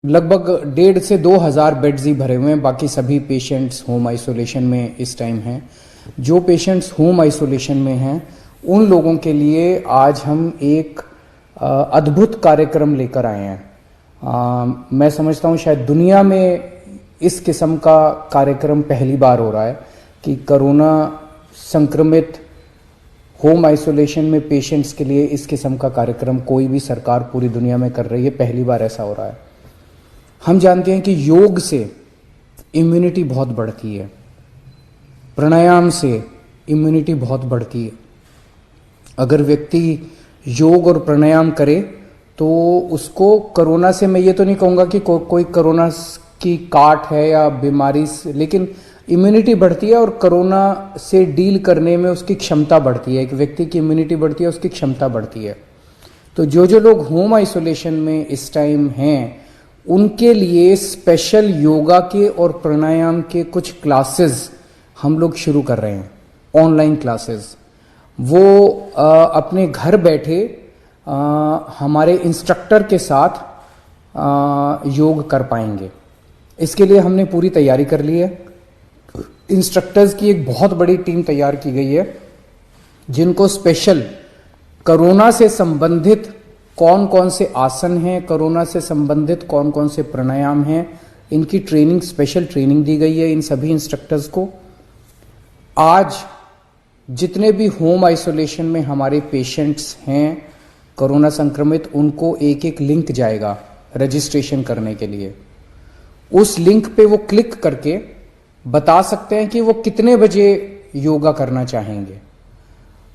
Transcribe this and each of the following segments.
लगभग 1,500 से 2,000 बेड्स ही भरे हुए हैं। बाकी सभी पेशेंट्स होम आइसोलेशन में इस टाइम हैं। जो पेशेंट्स होम आइसोलेशन में हैं उन लोगों के लिए आज हम एक अद्भुत कार्यक्रम लेकर आए हैं। मैं समझता हूँ शायद दुनिया में इस किस्म का कार्यक्रम पहली बार हो रहा है कि कोरोना संक्रमित होम आइसोलेशन में पेशेंट्स के लिए इस किस्म का कार्यक्रम कोई भी सरकार पूरी दुनिया में कर रही है। पहली बार ऐसा हो रहा है। हम जानते हैं कि योग से इम्यूनिटी बहुत बढ़ती है, प्राणायाम से इम्यूनिटी बहुत बढ़ती है। अगर व्यक्ति योग और प्राणायाम करे तो उसको कोरोना से, मैं ये तो नहीं कहूँगा कि कोई कोरोना की काट है या बीमारी से, लेकिन इम्यूनिटी बढ़ती है और कोरोना से डील करने में उसकी क्षमता बढ़ती है। एक व्यक्ति की इम्यूनिटी बढ़ती है, उसकी क्षमता बढ़ती है। तो जो लोग होम आइसोलेशन में इस टाइम हैं उनके लिए स्पेशल योगा के और प्राणायाम के कुछ क्लासेस हम लोग शुरू कर रहे हैं, ऑनलाइन क्लासेस। वो अपने घर बैठे हमारे इंस्ट्रक्टर के साथ योग कर पाएंगे। इसके लिए हमने पूरी तैयारी कर ली है। इंस्ट्रक्टर्स की एक बहुत बड़ी टीम तैयार की गई है जिनको स्पेशल कोरोना से संबंधित कौन कौन से आसन हैं, कोरोना से संबंधित कौन कौन से प्राणायाम हैं, इनकी ट्रेनिंग, स्पेशल ट्रेनिंग दी गई है इन सभी इंस्ट्रक्टर्स को। आज जितने भी होम आइसोलेशन में हमारे पेशेंट्स हैं कोरोना संक्रमित, उनको एक एक लिंक जाएगा रजिस्ट्रेशन करने के लिए। उस लिंक पे वो क्लिक करके बता सकते हैं कि वो कितने बजे योगा करना चाहेंगे।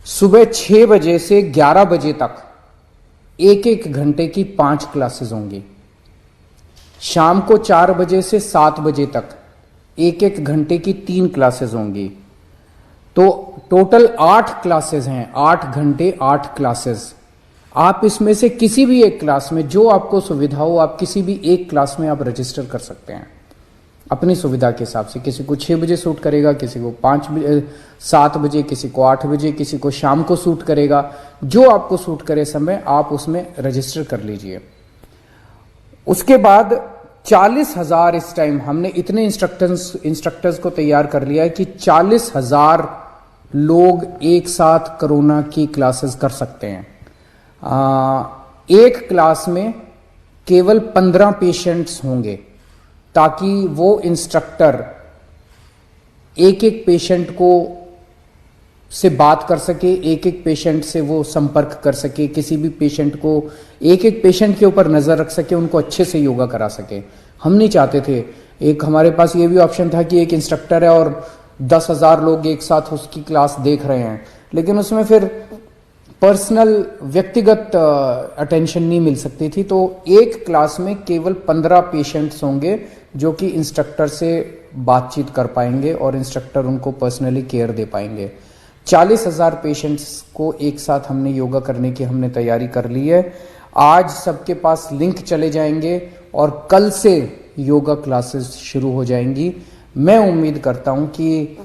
सुबह 6 बजे से 11 बजे तक एक एक घंटे की 5 क्लासेस होंगी। शाम को 4 बजे से 7 बजे तक एक एक घंटे की 3 क्लासेस होंगी। तो टोटल 8 क्लासेस हैं, 8 घंटे 8 क्लासेस। आप इसमें से किसी भी एक क्लास में, जो आपको सुविधा हो, आप किसी भी एक क्लास में आप रजिस्टर कर सकते हैं अपनी सुविधा के हिसाब से। किसी को 6 बजे सूट करेगा, किसी को 7 बजे, किसी को 8 बजे, किसी को शाम को सूट करेगा। जो आपको सूट करे समय आप उसमें रजिस्टर कर लीजिए। उसके बाद 40,000 इस टाइम हमने इतने इंस्ट्रक्टर्स को तैयार कर लिया है कि 40,000 लोग एक साथ कोरोना की क्लासेस कर सकते हैं। एक क्लास में केवल 15 पेशेंट्स होंगे ताकि वो इंस्ट्रक्टर एक एक पेशेंट को से बात कर सके, एक एक पेशेंट से वो संपर्क कर सके, किसी भी पेशेंट को एक एक पेशेंट के ऊपर नजर रख सके, उनको अच्छे से योगा करा सके। हम नहीं चाहते थे, एक हमारे पास ये भी ऑप्शन था कि एक इंस्ट्रक्टर है और 10,000 लोग एक साथ उसकी क्लास देख रहे हैं, लेकिन उसमें फिर पर्सनल व्यक्तिगत अटेंशन नहीं मिल सकती थी। तो एक क्लास में केवल 15 पेशेंट्स होंगे जो कि इंस्ट्रक्टर से बातचीत कर पाएंगे और इंस्ट्रक्टर उनको पर्सनली केयर दे पाएंगे। 40,000 पेशेंट्स को एक साथ हमने योगा करने की हमने तैयारी कर ली है। आज सबके पास लिंक चले जाएंगे और कल से योगा क्लासेस शुरू हो जाएंगी। मैं उम्मीद करता हूं कि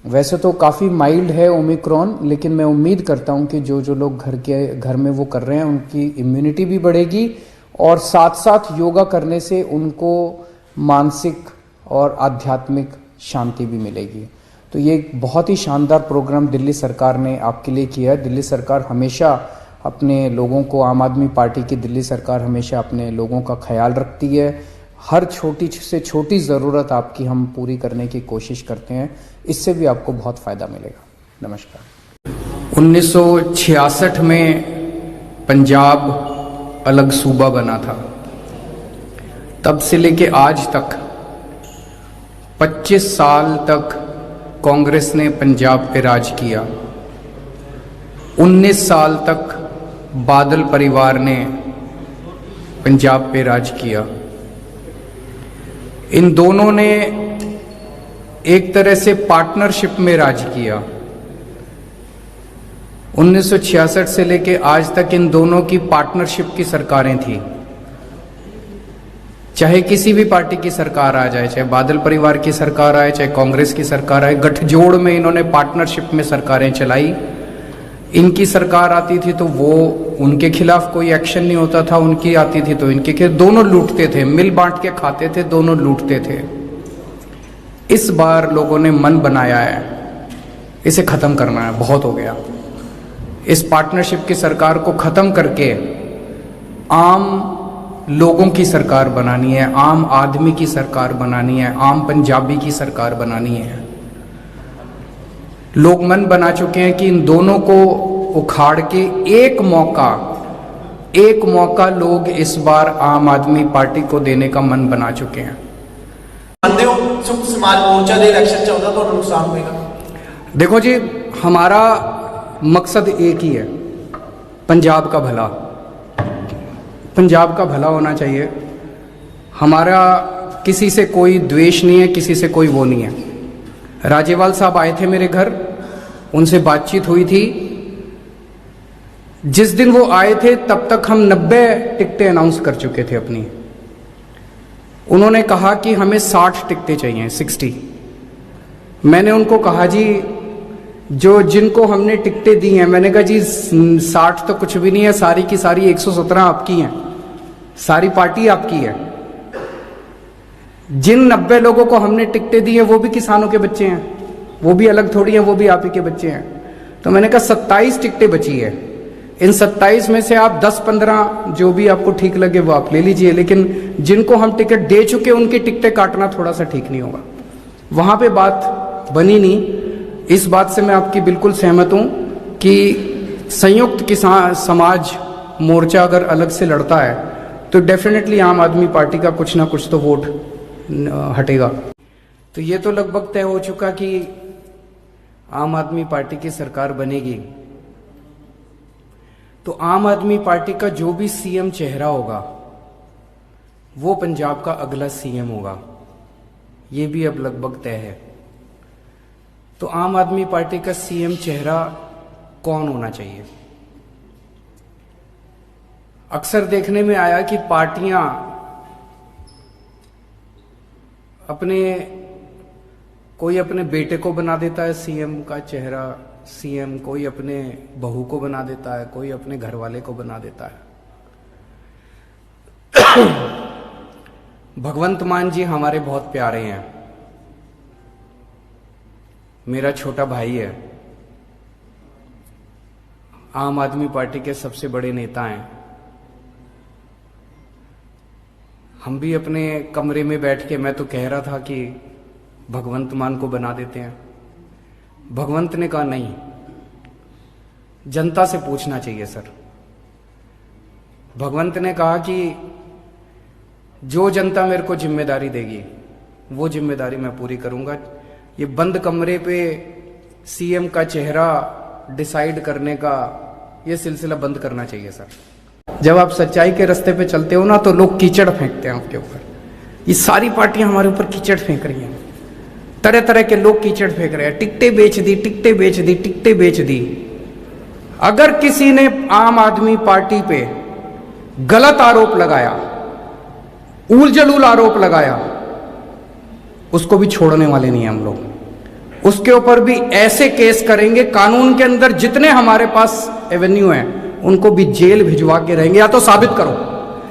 वैसे तो काफ़ी माइल्ड है ओमिक्रॉन, लेकिन मैं उम्मीद करता हूं कि जो लोग घर में वो कर रहे हैं उनकी इम्यूनिटी भी बढ़ेगी और साथ साथ योगा करने से उनको मानसिक और आध्यात्मिक शांति भी मिलेगी। तो ये एक बहुत ही शानदार प्रोग्राम दिल्ली सरकार ने आपके लिए किया है। दिल्ली सरकार हमेशा अपने लोगों को, आम आदमी पार्टी की दिल्ली सरकार हमेशा अपने लोगों का ख्याल रखती है। हर छोटी से छोटी ज़रूरत आपकी हम पूरी करने की कोशिश करते हैं। इससे भी आपको बहुत फ़ायदा मिलेगा। नमस्कार। 1966 में पंजाब अलग सूबा बना था। तब से लेके आज तक 25 साल तक कांग्रेस ने पंजाब पे राज किया। 19 साल तक बादल परिवार ने पंजाब पे राज किया। इन दोनों ने एक तरह से पार्टनरशिप में राज किया। 1966 से लेके आज तक इन दोनों की पार्टनरशिप की सरकारें थी। चाहे किसी भी पार्टी की सरकार आ जाए, चाहे बादल परिवार की सरकार आए, चाहे कांग्रेस की सरकार आए, गठजोड़ में इन्होंने पार्टनरशिप में सरकारें चलाई। इनकी सरकार आती थी तो वो उनके खिलाफ कोई एक्शन नहीं होता था, उनकी आती थी तो इनके खिलाफ। दोनों लूटते थे, मिल बांट के खाते थे, दोनों लूटते थे। इस बार लोगों ने मन बनाया है, इसे खत्म करना है, बहुत हो गया। इस पार्टनरशिप की सरकार को खत्म करके आम लोगों की सरकार बनानी है, आम आदमी की सरकार बनानी है, आम पंजाबी की सरकार बनानी है। लोग मन बना चुके हैं कि इन दोनों को उखाड़ के एक मौका लोग इस बार आम आदमी पार्टी को देने का मन बना चुके हैं। मानते हो संयुक्त समाज मोर्चा दे इलेक्शन चलता तो नुकसान होगा? देखो जी, हमारा मकसद एक ही है, पंजाब का भला। पंजाब का भला होना चाहिए। हमारा किसी से कोई द्वेष नहीं है, किसी से कोई वो नहीं है। राजेवाल साहब आए थे मेरे घर, उनसे बातचीत हुई थी। जिस दिन वो आए थे तब तक हम 90 टिकटें अनाउंस कर चुके थे अपनी। उन्होंने कहा कि हमें 60 टिकटें चाहिए, 60। मैंने उनको कहा जी, जो जिनको हमने टिकटें दी हैं, मैंने कहा जी 60 तो कुछ भी नहीं है, सारी की सारी 117 आपकी हैं, सारी पार्टी आपकी है। जिन 90 लोगों को हमने टिकटें दी हैं वो भी किसानों के बच्चे हैं, वो भी अलग थोड़ी हैं, वो भी आप ही के बच्चे हैं। तो मैंने कहा 27 टिकटें बची है, इन 27 में से आप 10-15 जो भी आपको ठीक लगे वो आप ले लीजिए, लेकिन जिनको हम टिकट दे चुके उनकी टिकटें काटना थोड़ा सा ठीक नहीं होगा। वहां पे बात बनी नहीं। इस बात से मैं आपकी बिल्कुल सहमत हूं कि संयुक्त किसान समाज मोर्चा अगर अलग से लड़ता है तो डेफिनेटली आम आदमी पार्टी का कुछ ना कुछ तो वोट हटेगा। तो ये तो लगभग तय हो चुका कि आम आदमी पार्टी की सरकार बनेगी। तो आम आदमी पार्टी का जो भी सीएम चेहरा होगा वो पंजाब का अगला सीएम होगा, ये भी अब लगभग तय है। तो आम आदमी पार्टी का सीएम चेहरा कौन होना चाहिए? अक्सर देखने में आया कि पार्टियां कोई अपने बेटे को बना देता है सीएम का चेहरा सीएम, कोई अपने बहू को बना देता है, कोई अपने घर वाले को बना देता है। भगवंत मान जी हमारे बहुत प्यारे हैं, मेरा छोटा भाई है, आम आदमी पार्टी के सबसे बड़े नेता हैं। हम भी अपने कमरे में बैठ के, मैं तो कह रहा था कि भगवंत मान को बना देते हैं। भगवंत ने कहा नहीं, जनता से पूछना चाहिए सर। भगवंत ने कहा कि जो जनता मेरे को जिम्मेदारी देगी वो जिम्मेदारी मैं पूरी करूंगा। ये बंद कमरे पे सीएम का चेहरा डिसाइड करने का ये सिलसिला बंद करना चाहिए सर। जब आप सच्चाई के रास्ते पे चलते हो ना तो लोग कीचड़ फेंकते हैं आपके ऊपर। ये सारी पार्टियां हमारे ऊपर कीचड़ फेंक रही हैं, तरह तरह के लोग कीचड़ फेंक रहे हैं। टिकटें बेच दी, टिकटें बेच दी, टिकटें बेच दी। अगर किसी ने आम आदमी पार्टी पे गलत आरोप लगाया, ऊल जलूल आरोप लगाया, उसको भी छोड़ने वाले नहीं हम लोग। उसके ऊपर भी ऐसे केस करेंगे, कानून के अंदर जितने हमारे पास एवेन्यू हैं उनको भी जेल भिजवा के रहेंगे। या तो साबित करो,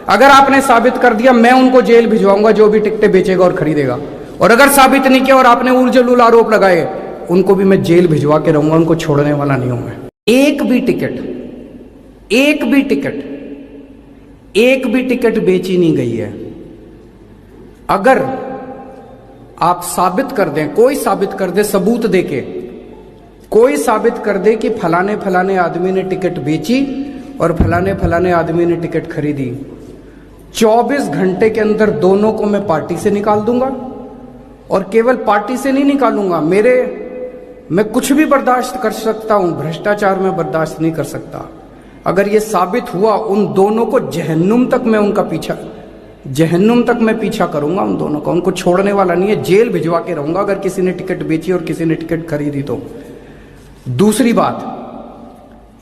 अगर आपने साबित कर दिया मैं उनको जेल भिजवाऊंगा जो भी टिकटें बेचेगा और खरीदेगा, और अगर साबित नहीं किया और आपने ऊल जलूल आरोप लगाए उनको भी मैं जेल भिजवा के रहूंगा, उनको छोड़ने वाला नहीं हूं मैं। एक भी टिकट बेची नहीं गई है। अगर आप साबित कर दें, कोई साबित कर दे, सबूत देके कोई साबित कर दे कि फलाने फलाने आदमी ने टिकट बेची और फलाने फलाने आदमी ने टिकट खरीदी, 24 घंटे के अंदर दोनों को मैं पार्टी से निकाल दूंगा। और केवल पार्टी से नहीं निकालूंगा, मैं कुछ भी बर्दाश्त कर सकता हूं, भ्रष्टाचार में बर्दाश्त नहीं कर सकता। अगर ये साबित हुआ उन दोनों को जहन्नुम तक मैं पीछा करूंगा उन दोनों का, उनको छोड़ने वाला नहीं है, जेल भिजवा के रहूंगा अगर किसी ने टिकट बेची और किसी ने टिकट खरीदी तो। दूसरी बात,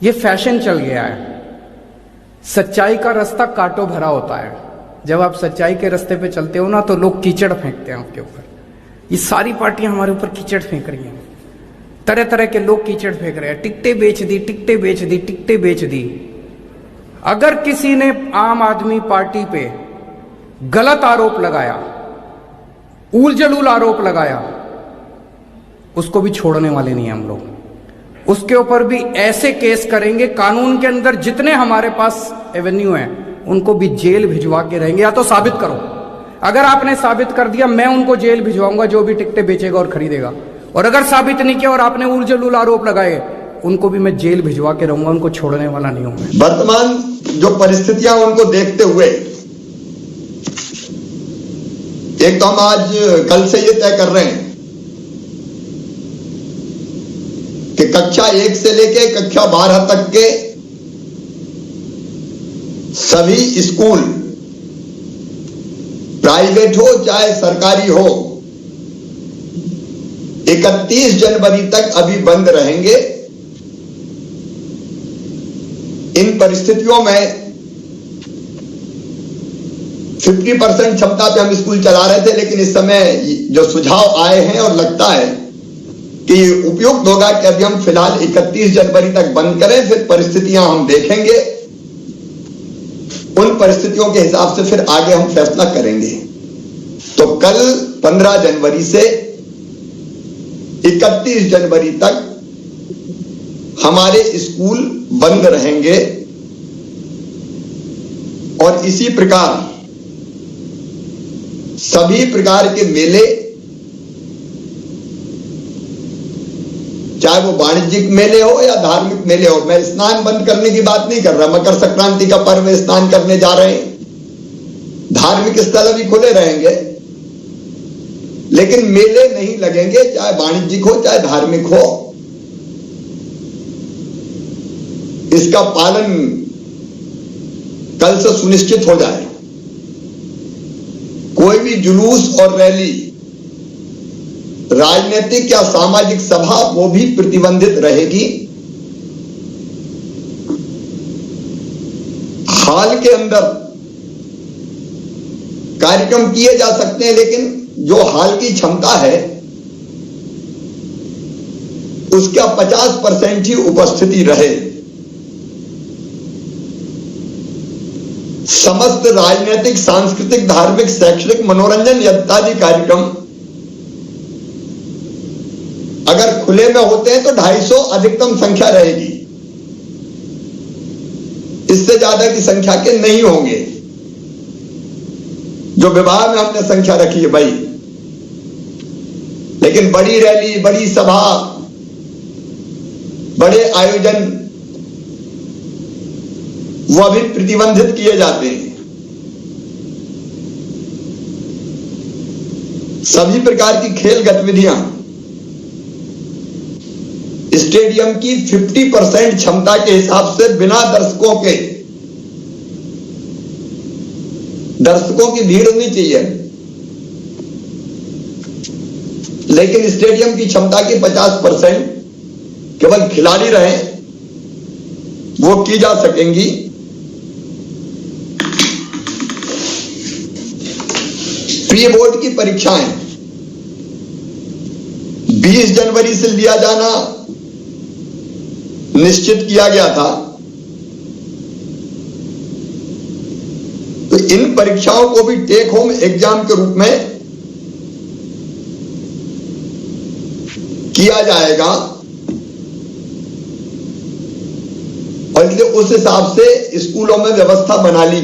ये फैशन चल गया है, सच्चाई का रास्ता कांटों भरा होता है। जब आप सच्चाई के रास्ते पे चलते हो ना तो लोग कीचड़ फेंकते हैं आपके ऊपर। ये सारी पार्टियां हमारे ऊपर कीचड़ फेंक रही हैं, तरह तरह के लोग कीचड़ फेंक रहे हैं। टिकटें बेच दी, टिकटें बेच दी, टिकटें बेच दी। अगर किसी ने आम आदमी पार्टी पे गलत आरोप लगाया, ऊल जलूल आरोप लगाया, उसको भी छोड़ने वाले नहीं हैं हम लोग। उसके ऊपर भी ऐसे केस करेंगे, कानून के अंदर जितने हमारे पास एवेन्यू हैं उनको भी जेल भिजवा के रहेंगे। या तो साबित करो, अगर आपने साबित कर दिया मैं उनको जेल भिजवाऊंगा जो भी टिकटें बेचेगा और खरीदेगा, और अगर साबित नहीं किया और आपने ऊल जलूल आरोप लगाए उनको भी मैं जेल भिजवा के रहूंगा, उनको छोड़ने वाला नहीं हूं। वर्तमान जो परिस्थितियां उनको देखते हुए एक तो हम आज कल से ये तय कर रहे हैं कि कक्षा 1 से लेके कक्षा 12 तक के सभी स्कूल, प्राइवेट हो चाहे सरकारी हो, 31 जनवरी तक अभी बंद रहेंगे। इन परिस्थितियों में 50% क्षमता पे हम स्कूल चला रहे थे, लेकिन इस समय जो सुझाव आए हैं और लगता है कि उपयुक्त होगा कि अभी हम फिलहाल 31 जनवरी तक बंद करें, फिर परिस्थितियां हम देखेंगे, उन परिस्थितियों के हिसाब से फिर आगे हम फैसला करेंगे। तो कल 15 जनवरी से 31 जनवरी तक हमारे स्कूल बंद रहेंगे और इसी प्रकार सभी प्रकार के मेले, चाहे वो वाणिज्यिक मेले हो या धार्मिक मेले हो, मैं स्नान बंद करने की बात नहीं कर रहा। मकर संक्रांति का पर्व में स्नान करने जा रहे हैं, धार्मिक स्थल अभी खुले रहेंगे, लेकिन मेले नहीं लगेंगे, चाहे वाणिज्यिक हो चाहे धार्मिक हो। इसका पालन कल से सुनिश्चित हो जाए। कोई भी जुलूस और रैली, राजनीतिक या सामाजिक सभा, वो भी प्रतिबंधित रहेगी। हाल के अंदर कार्यक्रम किए जा सकते हैं, लेकिन जो हाल की क्षमता है उसका 50% ही उपस्थिति रहे। समस्त राजनीतिक, सांस्कृतिक, धार्मिक, शैक्षणिक, मनोरंजन इत्यादि कार्यक्रम अगर खुले में होते हैं तो 250 अधिकतम संख्या रहेगी, इससे ज्यादा की संख्या के नहीं होंगे। जो विवाह में हमने संख्या रखी है भाई, लेकिन बड़ी रैली, बड़ी सभा, बड़े आयोजन वो अभी प्रतिबंधित किए जाते हैं। सभी प्रकार की खेल गतिविधियां स्टेडियम की 50% क्षमता के हिसाब से बिना दर्शकों की भीड़ नहीं चाहिए, लेकिन स्टेडियम की क्षमता की 50% केवल खिलाड़ी रहे वो की जा सकेंगी। प्री बोर्ड की परीक्षाएं 20 जनवरी से लिया जाना निश्चित किया गया था, तो इन परीक्षाओं को भी टेक होम एग्जाम के रूप में किया जाएगा और इसलिए उस हिसाब से स्कूलों में व्यवस्था बना ली।